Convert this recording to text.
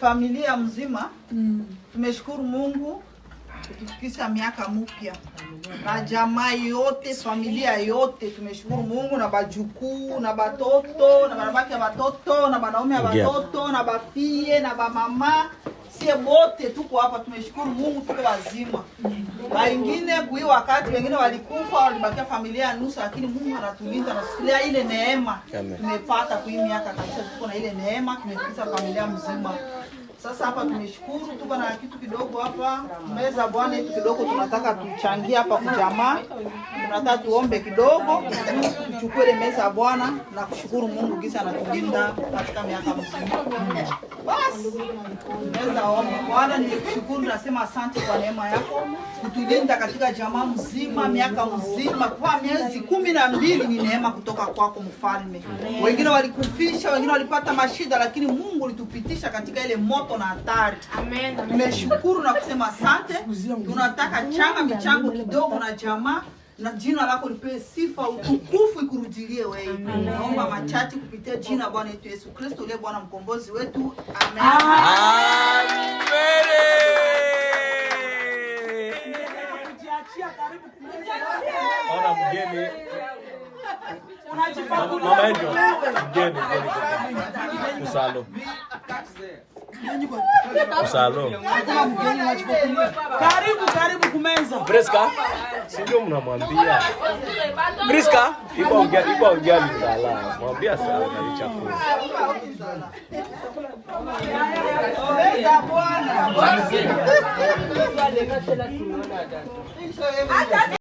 Familia mzima tumeshukuru Mungu kutufikisha miaka mpya. Na jamaa yote, familia yote tumeshukuru Mungu, na bajukuu, na batoto, na barabaki ya batoto, na banaume ya batoto, na bafie, na bamama. Sie bote tuko hapa tumeshukuru Mungu, tuko wazima. Wengine kui wakati wengine walikufa, walibakia familia nusu, lakini Mungu anatulinda na kusikia ile neema. Tumepata kui miaka kabisa, tuko na ile neema, tumefikisha familia mzima. Sasa hapa tumeshukuru, tuko na kitu kidogo hapa meza Bwana yetu kidogo, tunataka tuchangie hapa kwa jamaa. Tunataka tuombe kidogo, tuchukue ile meza Bwana na kushukuru Mungu kisa anatulinda katika miaka mzima. Basi meza omba Bwana, ni kushukuru, nasema asante kwa neema yako kutulinda katika jamaa mzima miaka mzima, kwa miezi 12 ni neema kutoka kwako Mfalme. Wengine walikufisha, wengine walipata mashida, lakini Mungu alitupitisha katika ile moto na hatari. Amen. Tumeshukuru na kusema asante. Tunataka changa michango kidogo na jamaa, na jina lako lipewe sifa, utukufu ikurudilie wewe. Naomba machache kupitia jina Bwana yetu Yesu Kristo, ile Bwana mkombozi wetu. Amen. Amen. Ona mgeni. Mama Angel. Mgeni. Usalo. Usalo. Karibu kumeza. Priska, sio mnamwambia. Priska, ipo ongea mzala. Mwambia sana ni chakula. Ongeza Bwana.